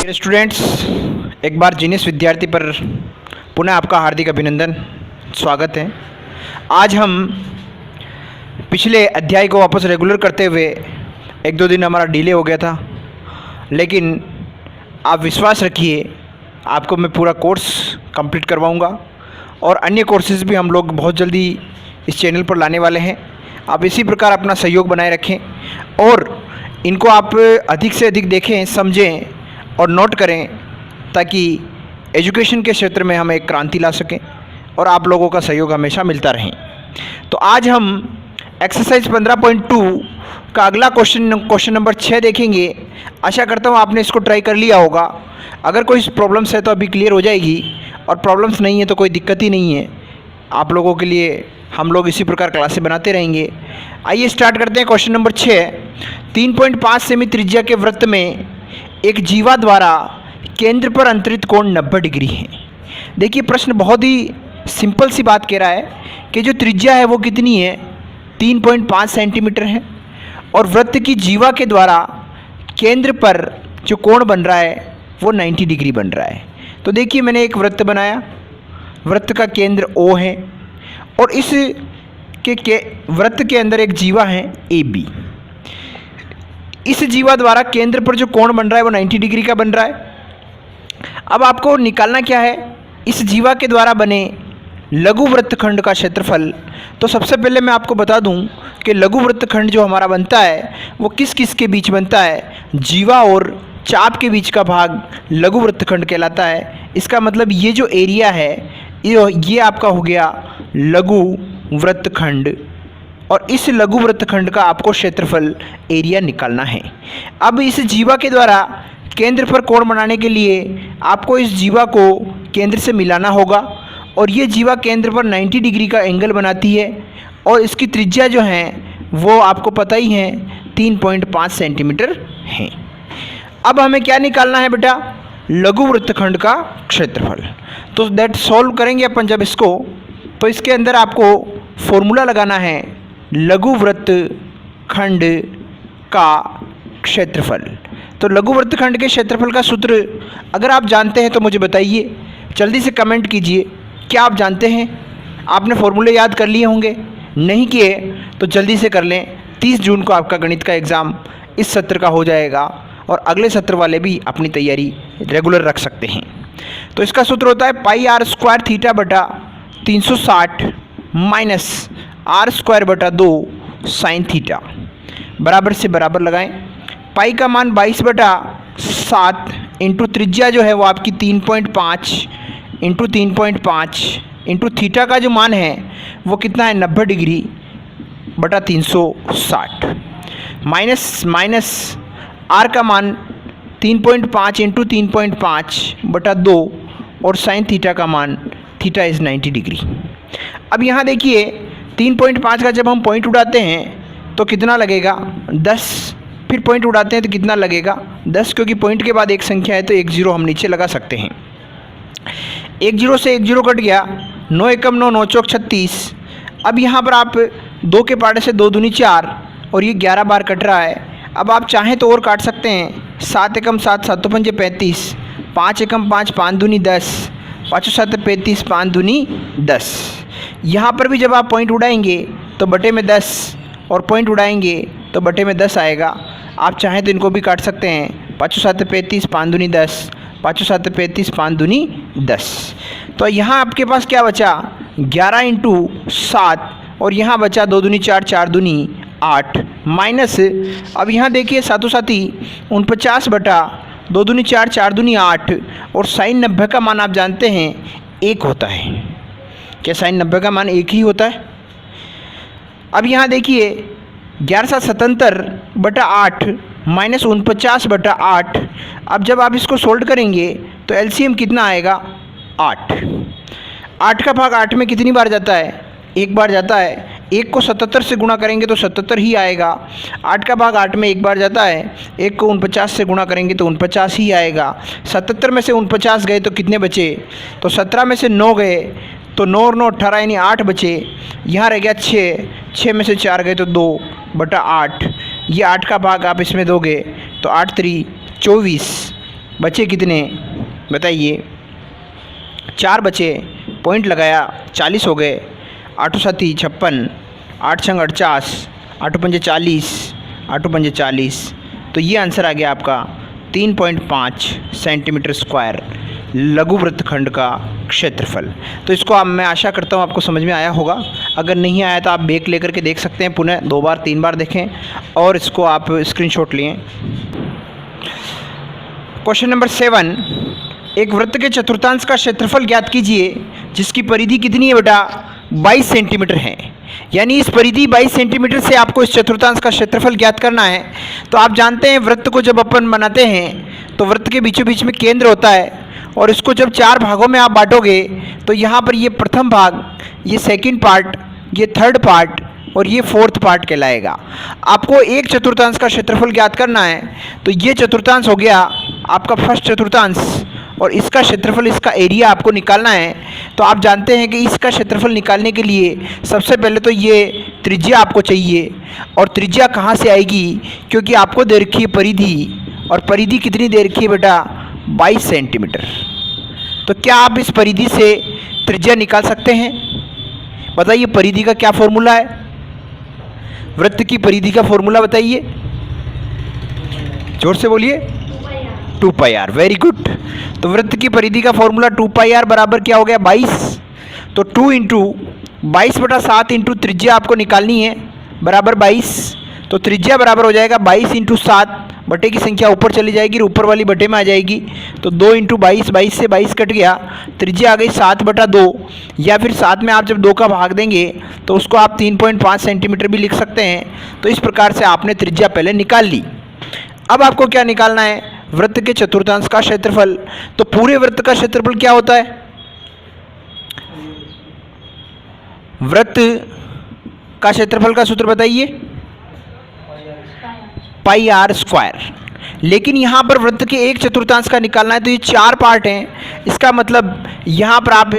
Dear students, एक बार genius विद्यार्थी पर पुनः आपका हार्दिक अभिनंदन, स्वागत है। आज हम पिछले अध्याय को वापस रेगुलर करते हुए एक दो दिन हमारा डिले हो गया था, लेकिन आप विश्वास रखिए, आपको मैं पूरा कोर्स कंप्लीट करवाऊंगा और अन्य कोर्सेज़ भी हम लोग बहुत जल्दी इस चैनल पर लाने वाले हैं। आप इसी प्रकार अपना सहयोग बनाए रखें और इनको आप अधिक से अधिक देखें, समझें और नोट करें, ताकि एजुकेशन के क्षेत्र में हम एक क्रांति ला सकें और आप लोगों का सहयोग हमेशा मिलता रहे। तो आज हम एक्सरसाइज 15.2 का अगला क्वेश्चन नंबर 6 देखेंगे। आशा करता हूँ आपने इसको ट्राई कर लिया होगा। अगर कोई प्रॉब्लम्स है तो अभी क्लियर हो जाएगी, और प्रॉब्लम्स नहीं है तो कोई दिक्कत ही नहीं है। आप लोगों के लिए हम लोग इसी प्रकार क्लासें बनाते रहेंगे। आइए स्टार्ट करते हैं। क्वेश्चन नंबर 6, 3.5 सेमी त्रिज्या के वृत्त में एक जीवा द्वारा केंद्र पर अंतरित कोण 90 डिग्री है। देखिए, प्रश्न बहुत ही सिंपल सी बात कह रहा है कि जो त्रिज्या है वो कितनी है, 3.5 सेंटीमीटर है, और वृत्त की जीवा के द्वारा केंद्र पर जो कोण बन रहा है वो 90 डिग्री बन रहा है। तो देखिए, मैंने एक वृत्त बनाया, वृत्त का केंद्र O है और इस के वृत्त के अंदर एक जीवा है AB। इस जीवा द्वारा केंद्र पर जो कोण बन रहा है वो 90 डिग्री का बन रहा है। अब आपको निकालना क्या है, इस जीवा के द्वारा बने लघु वृत्तखंड का क्षेत्रफल। तो सबसे पहले मैं आपको बता दूं कि लघु वृत्तखंड जो हमारा बनता है वो किस किस के बीच बनता है, जीवा और चाप के बीच का भाग लघु वृत्तखंड कहलाता है। इसका मतलब ये जो एरिया है ये आपका हो गया लघु वृत्तखंड, और इस लघु वृत्तखंड का आपको क्षेत्रफल एरिया निकालना है। अब इस जीवा के द्वारा केंद्र पर कोण बनाने के लिए आपको इस जीवा को केंद्र से मिलाना होगा, और ये जीवा केंद्र पर 90 डिग्री का एंगल बनाती है, और इसकी त्रिज्या जो है वो आपको पता ही है 3.5 सेंटीमीटर है। अब हमें क्या निकालना है बेटा, लघु वृत्तखंड का क्षेत्रफल। तो दैट सॉल्व करेंगे अपन जब इसको, तो इसके अंदर आपको फॉर्मूला लगाना है लघु वृत्तखंड का क्षेत्रफल। तो लघु वृत्तखंड के क्षेत्रफल का सूत्र अगर आप जानते हैं तो मुझे बताइए, जल्दी से कमेंट कीजिए। क्या आप जानते हैं? आपने फॉर्मूले याद कर लिए होंगे, नहीं किए तो जल्दी से कर लें। 30 जून को आपका गणित का एग्ज़ाम इस सत्र का हो जाएगा, और अगले सत्र वाले भी अपनी तैयारी रेगुलर रख सकते हैं। तो इसका सूत्र होता है पाई r स्क्वायर थीटा बटा 360 माइनस r स्क्वायर बटा 2 साइन थीटा, बराबर से बराबर लगाएं। पाई का मान 22/7 इंटू त्रिज्या जो है वो आपकी 3.5 इंटू 3.5 इंटू थीटा का जो मान है वो कितना है 90 डिग्री बटा 360, माइनस आर का मान 3.5 इंटू 3.5 बटा 2, और साइन थीटा का मान थीटा इज़ 90 डिग्री। अब यहाँ देखिए, 3.5 का जब हम पॉइंट उड़ाते हैं तो कितना लगेगा 10, फिर पॉइंट उड़ाते हैं तो कितना लगेगा 10, क्योंकि पॉइंट के बाद एक संख्या है तो एक जीरो हम नीचे लगा सकते हैं। एक जीरो से एक जीरो कट गया, 9 एकम 9, 9 चौक 36। अब यहाँ पर आप 2 के पार्ट से 2 दूनी 4, और ये 11 बार कट रहा है। अब आप चाहें तो और काट सकते हैं, 7 एकम 7, 7 पंजे 35, 5 एकम 5, 5 दूनी 10, 5 7 35, 5 दूनी 10। यहाँ पर भी जब आप पॉइंट उड़ाएंगे तो बटे में 10, और पॉइंट उड़ाएंगे तो बटे में 10 आएगा। आप चाहें तो इनको भी काट सकते हैं, 5 7 35, 5 दूनी 10, 5 7 35, 5 दूनी 10। तो यहाँ आपके पास क्या बचा, 11 इंटू 7, और यहाँ बचा 2 दूनी 4, 4 दूनी 8, माइनस अब यहाँ देखिए 7 साथी 49 बटा 2 दूनी 4, 4 दूनी 8, और साइन 90 का मान आप जानते हैं 1 होता है। क्या साइन 90 का मान 1 ही होता है? अब यहाँ देखिए 1177 बटा 8 माइनस 49 बटा 8। अब जब आप इसको सोल्व करेंगे तो एलसीएम कितना आएगा, 8। 8 का भाग 8 में कितनी बार जाता है, 1 बार जाता है। 1 को 77 से गुणा करेंगे तो 77 ही आएगा। 8 का भाग 8 में 1 बार जाता है, 1 को 49 से गुणा करेंगे तो 49 ही आएगा। 77 में से 49 गए तो कितने बचे, तो 17 में से 9 गए तो 9 और 9 18, यानी 8 बचे। यहाँ रह गया 6, 6 में से 4 गए तो 2 बटा 8। ये 8 का भाग आप इसमें दोगे तो 8 3 24, बचे कितने बताइए, 4 बचे, पॉइंट लगाया, 40 हो गए, 8 साथी 56, 8 छंग 48, 8 पंजे 40, 8 पंजे 40। तो ये आंसर आ गया आपका 3.5 सेंटीमीटर स्क्वायर लघु वृत्तखंड का क्षेत्रफल। तो इसको अब मैं आशा करता हूँ आपको समझ में आया होगा। अगर नहीं आया तो आप ब्रेक लेकर के देख सकते हैं, पुनः 2 बार 3 बार देखें और इसको आप स्क्रीनशॉट लें। क्वेश्चन नंबर 7, एक वृत्त के चतुर्थांश का क्षेत्रफल ज्ञात कीजिए जिसकी परिधि कितनी है बेटा, 22 सेंटीमीटर है। यानी इस परिधि 22 सेंटीमीटर से आपको इस चतुर्थांश का क्षेत्रफल ज्ञात करना है। तो आप जानते हैं वृत्त को जब अपन बनाते हैं तो वृत्त के बीचों बीच में केंद्र होता है और इसको जब 4 भागों में आप बांटोगे तो यहाँ पर ये प्रथम भाग, ये सेकंड पार्ट, ये थर्ड पार्ट और ये फोर्थ पार्ट कहलाएगा। आपको एक चतुर्थांश का क्षेत्रफल ज्ञात करना है। तो ये चतुर्थांश हो गया आपका फर्स्ट चतुर्थांश और इसका क्षेत्रफल, इसका एरिया आपको निकालना है। तो आप जानते हैं कि इसका क्षेत्रफल निकालने के लिए सबसे पहले तो ये त्रिज्या आपको चाहिए। और त्रिज्या कहाँ से आएगी, क्योंकि आपको दे रखी है परिधि, और परिधि कितनी दे रखी है बेटा, 22 सेंटीमीटर। तो क्या आप इस परिधि से त्रिज्या निकाल सकते हैं? बताइए परिधि का क्या फॉर्मूला है, वृत्त की परिधि का फॉर्मूला बताइए, जोर से बोलिए। 2πr, very good. तो वृत्त की परिधि का फॉर्मूला 2πr बराबर क्या हो गया, 22। तो 2 इंटू 22/7 इंटू त्रिज्या आपको निकालनी है बराबर 22। तो त्रिज्या बराबर हो जाएगा 22 इंटू 7, बटे की संख्या ऊपर चली जाएगी, ऊपर वाली बटे में आ जाएगी। तो 2 इंटू 22, 22 से 22 कट गया, त्रिज्या आ गई 7/2। या फिर 7 में आप जब 2 का भाग देंगे तो उसको आप 3.5 सेंटीमीटर भी लिख सकते हैं। तो इस प्रकार से आपने त्रिज्या पहले निकाल ली। अब आपको क्या निकालना है, वृत्त के चतुर्थांश का क्षेत्रफल। तो पूरे वृत्त का क्षेत्रफल क्या होता है, वृत्त का क्षेत्रफल का सूत्र बताइए, πr²। लेकिन यहाँ पर वृत्त के एक चतुर्थांश का निकालना है तो ये 4 पार्ट हैं। इसका मतलब यहाँ पर आप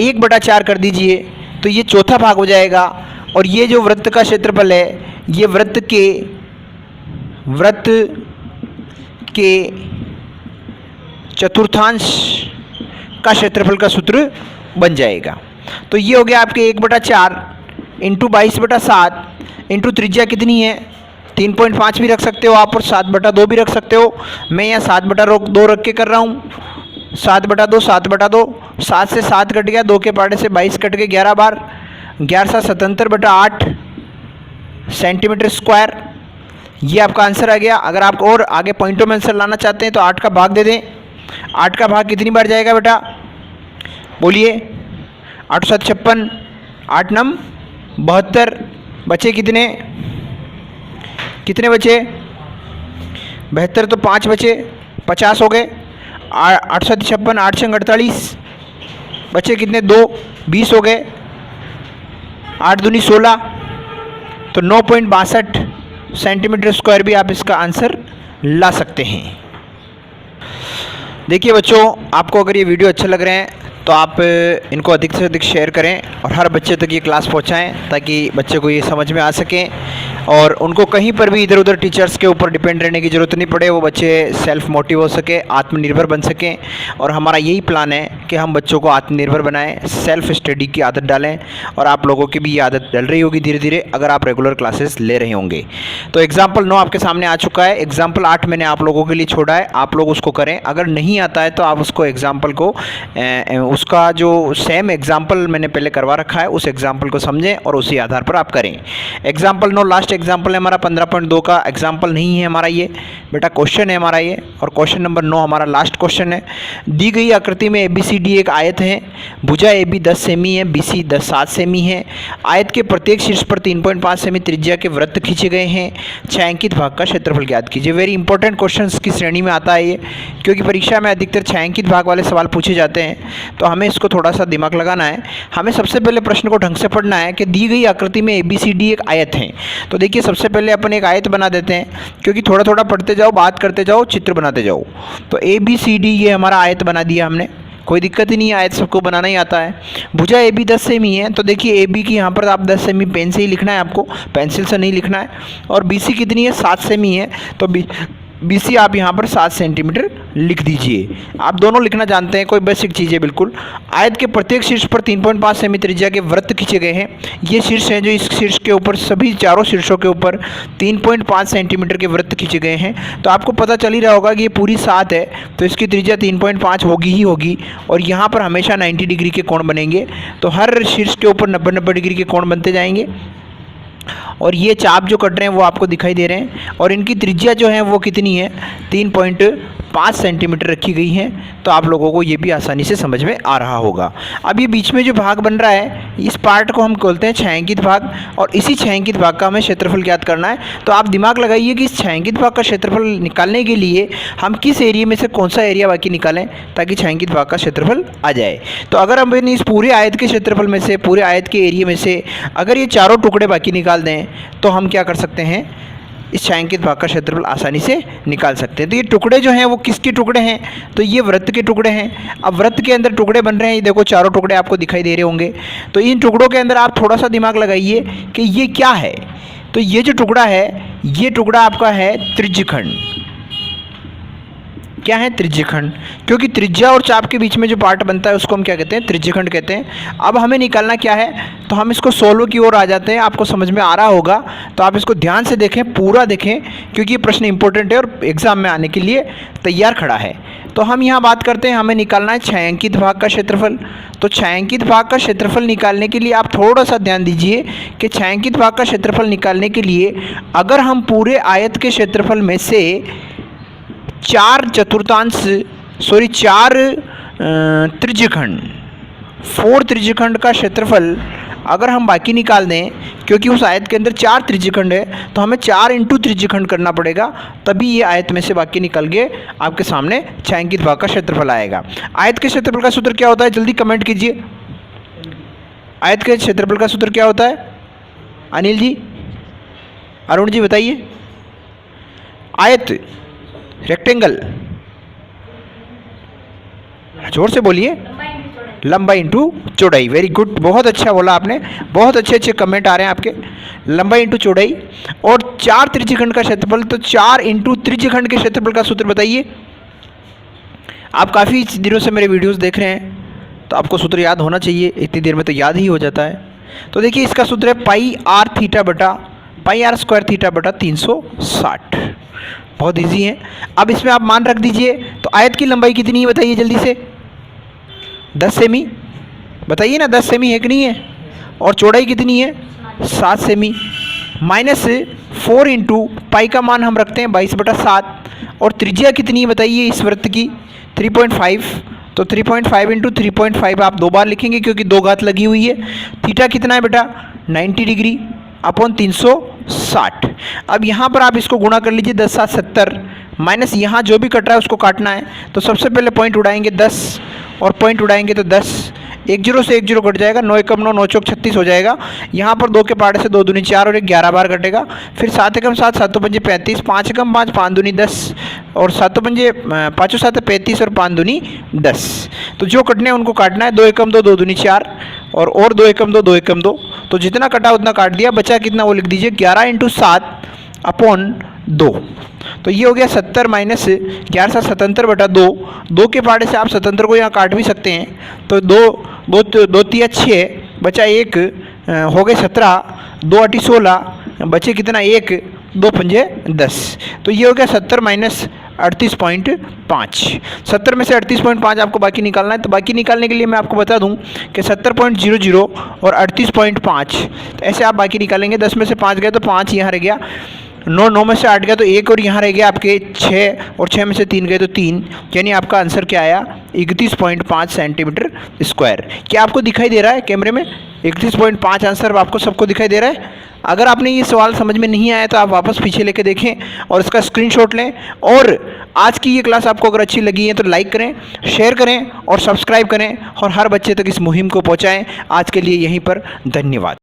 1/4 कर दीजिए तो ये चौथा भाग हो जाएगा। और ये जो वृत्त का क्षेत्रफल है ये वृत्त के चतुर्थांश का क्षेत्रफल का सूत्र बन जाएगा। तो ये हो गया आपके 1/4 इंटू 22/7 इंटू त्रिज्या कितनी है, 3.5 भी रख सकते हो आप और 7/2 भी रख सकते हो। मैं यहाँ 7/2 रख के कर रहा हूँ। 7/2, 7/2, 7 से 7 कट गया, 2 के पार्टे से 22 कट गए, 11 बार, 11/77/8 सेंटीमीटर स्क्वायर। ये आपका आंसर आ गया। अगर आप और आगे पॉइंटों में आंसर लाना चाहते हैं तो 8 का भाग दे दें। 8 का भाग कितनी बार जाएगा बेटा, बोलिए। 8 7 56, 8 9 72, बचे कितने बचे, 72। तो 5 बचे, 50 हो गए। 8 7 56, 8 6 48, बचे कितने, 2, 20 हो गए। 8 दूनी 16, तो 9.62 सेंटीमीटर स्क्वायर भी आप इसका आंसर ला सकते हैं। देखिए बच्चों, आपको अगर ये वीडियो अच्छा लग रहे हैं तो आप इनको अधिक से अधिक शेयर करें और हर बच्चे तक ये क्लास पहुंचाएं ताकि बच्चे को ये समझ में आ सके और उनको कहीं पर भी इधर उधर टीचर्स के ऊपर डिपेंड रहने की ज़रूरत नहीं पड़े। वो बच्चे सेल्फ मोटिव हो सके, आत्मनिर्भर बन सकें। और हमारा यही प्लान है कि हम बच्चों को आत्मनिर्भर बनाएं, सेल्फ स्टडी की आदत डालें। और आप लोगों की भी ये आदत डल रही होगी धीरे धीरे अगर आप रेगुलर क्लासेस ले रहे होंगे। तो एग्जाम्पल 9 आपके सामने आ चुका है, एग्जाम्पल 8 मैंने आप लोगों के लिए छोड़ा है, आप लोग उसको करें। अगर नहीं आता है तो आप उसको एग्जाम्पल को उसका जो सेम एग्जाम्पल मैंने पहले करवा रखा है उस एग्जाम्पल को समझें और उसी आधार पर आप करें। एग्जाम्पल 9 लास्ट एग्जाम्पल है हमारा, 15.2 का एग्जाम्पल नहीं है हमारा ये बेटा, क्वेश्चन है हमारा ये। और क्वेश्चन नंबर 9 हमारा लास्ट क्वेश्चन है। दी गई आकृति में ABCD एक आयत है, भुजा AB 10 सेमी है, BC 7 सेमी है। आयत के प्रत्येक शीर्ष पर 3.5 सेमी त्रिज्या के वृत्त खींचे गए हैं। छायांकित भाग का क्षेत्रफल ज्ञात कीजिए। वेरी इंपॉर्टेंट क्वेश्चन की श्रेणी में आता है ये, क्योंकि परीक्षा में अधिकतर छायांकित भाग वाले सवाल पूछे जाते हैं। तो हमें इसको थोड़ा सा दिमाग लगाना है। हमें सबसे पहले प्रश्न को ढंग से पढ़ना है कि दी गई आकृति में ABCD एक आयत है। तो देखिए सबसे पहले अपन एक आयत बना देते हैं, क्योंकि थोड़ा थोड़ा पढ़ते जाओ, बात करते जाओ, चित्र बनाते जाओ। तो ABCD ये हमारा आयत बना दिया हमने, कोई दिक्कत ही नहीं है, आयत सबको बनाना ही आता है। भुजा AB 10 सेमी है, तो देखिए AB की यहाँ पर आप 10 सेमी पेन से ही लिखना है, आपको पेंसिल से नहीं लिखना है। और BC कितनी है, 7 सेमी है, तो BC आप यहाँ पर 7 सेंटीमीटर लिख दीजिए। आप दोनों लिखना जानते हैं, कोई बेसिक चीज़ है बिल्कुल। आयत के प्रत्येक शीर्ष पर 3.5 सेमी त्रिज्या के वृत्त खींचे गए हैं। ये शीर्ष हैं जो इस शीर्ष के ऊपर, सभी चारों शीर्षों के ऊपर 3.5 सेंटीमीटर के वृत्त खींचे गए हैं। तो आपको पता चल ही रहा होगा कि ये पूरी 7 है तो इसकी त्रिज्या 3.5 होगी ही होगी। और यहाँ पर हमेशा 90 डिग्री के कोण बनेंगे, तो हर शीर्ष के ऊपर 90 डिग्री के कोण बनते जाएंगे। और ये चाप जो कट रहे हैं वो आपको दिखाई दे रहे हैं, और इनकी त्रिज्या जो है वो कितनी है, 3.5 सेंटीमीटर रखी गई है। तो आप लोगों को ये भी आसानी से समझ में आ रहा होगा। अब ये बीच में जो भाग बन रहा है, इस पार्ट को हम बोलते हैं छायांकित भाग, और इसी छायांकित भाग का हमें क्षेत्रफल ज्ञात करना है। तो आप दिमाग लगाइए कि इस छायांकित भाग का क्षेत्रफल निकालने के लिए हम किस एरिया में से कौन सा एरिया बाकी निकालें ताकि छायांकित भाग का क्षेत्रफल आ जाए। तो अगर हम इस पूरे आयत के क्षेत्रफल में से, पूरे आयत के एरिया में से अगर ये चारों टुकड़े बाकी निकाल दें तो हम क्या कर सकते हैं, इस छायांकित भाग का क्षेत्रफल आसानी से निकाल सकते हैं। तो ये टुकड़े जो हैं वो किसके टुकड़े हैं, तो ये वृत्त के टुकड़े हैं। अब वृत्त के अंदर टुकड़े बन रहे हैं, ये देखो चारों टुकड़े आपको दिखाई दे रहे होंगे। तो इन टुकड़ों के अंदर आप थोड़ा सा दिमाग लगाइए कि ये क्या है। तो ये जो टुकड़ा है, ये टुकड़ा आपका है त्रिज्यखंड। क्या है, त्रिज्यखंड। क्योंकि त्रिज्या और चाप के बीच में जो पार्ट बनता है उसको हम क्या कहते हैं, त्रिज्यखंड कहते हैं। अब हमें निकालना क्या है, तो हम इसको सोल्व की ओर आ जाते हैं। आपको समझ में आ रहा होगा तो आप इसको ध्यान से देखें, पूरा देखें, क्योंकि ये प्रश्न इंपॉर्टेंट है और एग्जाम में आने के लिए तैयार खड़ा है। तो हम यहाँ बात करते हैं, हमें निकालना है छायांकित भाग का क्षेत्रफल। तो छायांकित भाग का क्षेत्रफल निकालने के लिए आप थोड़ा सा ध्यान दीजिए कि छायांकित भाग का क्षेत्रफल निकालने के लिए अगर हम पूरे आयत के क्षेत्रफल में से 4 त्रिज्यखंड, 4 त्रिज्यखंड का क्षेत्रफल अगर हम बाकी निकाल दें, क्योंकि उस आयत के अंदर 4 त्रिज्यखंड है तो हमें 4 इंटू त्रिज्यखंड करना पड़ेगा, तभी ये आयत में से बाकी निकल के आपके सामने छायांकित भाग का क्षेत्रफल आएगा। आयत के क्षेत्रफल का सूत्र क्या होता है, जल्दी कमेंट कीजिए। आयत के क्षेत्रफल का सूत्र क्या होता है, अनिल जी, अरुण जी बताइए। आयत, रेक्टेंगल, जोर से बोलिए, लंबाई इंटू चौड़ाई। वेरी गुड, बहुत अच्छा बोला आपने, बहुत अच्छे कमेंट आ रहे हैं आपके। लंबाई इंटू चौड़ाई। और 4 त्रिज्यखंड का क्षेत्रफल, तो 4 इंटू त्रिज्यखंड के क्षेत्रफल का सूत्र बताइए। आप काफ़ी दिनों से मेरे वीडियोस देख रहे हैं तो आपको सूत्र याद होना चाहिए, इतनी देर में तो याद ही हो जाता है। तो देखिए इसका सूत्र है पाई आर स्क्वायर थीटा बटा 360। बहुत इजी है। अब इसमें आप मान रख दीजिए। तो आयत की लंबाई कितनी है बताइए जल्दी से, 10 सेमी बताइए ना, 10 सेमी है कि नहीं है। और चौड़ाई कितनी है, 7 सेमी। माइनस 4 इंटू पाई का मान हम रखते हैं 22/7। और त्रिज्या कितनी है बताइए इस वृत्त की, 3.5। तो 3.5 इंटू 3.5 आप 2 बार लिखेंगे क्योंकि 2 घात लगी हुई है। थीटा कितना है बेटा, 90 डिग्री अपॉन 360। अब यहाँ पर आप इसको गुणा कर लीजिए, 10 7 70, माइनस यहाँ जो भी कट रहा है उसको काटना है। तो सबसे पहले पॉइंट उड़ाएंगे 10, और पॉइंट उड़ाएंगे तो 10, 1 0 से 1 0 कट जाएगा, 9 एकम 9, 9 चौक 36 हो जाएगा। यहाँ पर 2 के पार्ट से 2 दूनी 4 और 1 11 बार कटेगा। फिर 7 एकम 7, 7 पंजे 35, 5 एकम 5, 5 दूनी 10, और 7 पंजे 5 7 35 और 5 दूनी 10। तो जो कटने हैं उनको काटना है, 2 एकम 2, 2 दूनी 4, और 2 एकम 2, 2 एकम 2। तो जितना कटा उतना काट दिया, बचा कितना वो लिख दीजिए, 11 इंटू 7 अपॉन 2। तो ये हो गया 70 माइनस 11 7 77 बटा 2। 2 के पार्ट से आप 77 को यहाँ काट भी सकते हैं। तो 2 3 6, बचा 1, हो गए 17, 2 8 16, बचे कितना 1, 2 पंजे 10। तो ये हो गया 70 माइनस 38.5। 70 में से 38.5 आपको बाकी निकालना है। तो बाकी निकालने के लिए मैं आपको बता दूं कि 70.00 और 38.5, तो ऐसे आप बाकी निकालेंगे। 10 में से 5 गए तो 5 यहाँ रह गया, 9 में से 8 गया तो 1, और यहाँ रह गया आपके 6, और 6 में से 3 गए तो 3, यानी आपका आंसर क्या आया, 31.5 सेंटीमीटर स्क्वायर। क्या आपको दिखाई दे रहा है कैमरे में, 31.5 आंसर आपको सबको दिखाई दे रहा है। अगर आपने ये सवाल समझ में नहीं आया तो आप वापस पीछे लेके देखें और इसका स्क्रीनशॉट लें। और आज की ये क्लास आपको अगर अच्छी लगी है तो लाइक करें, शेयर करें और सब्सक्राइब करें, और हर बच्चे तक इस मुहिम को पहुंचाएं। आज के लिए यहीं पर धन्यवाद।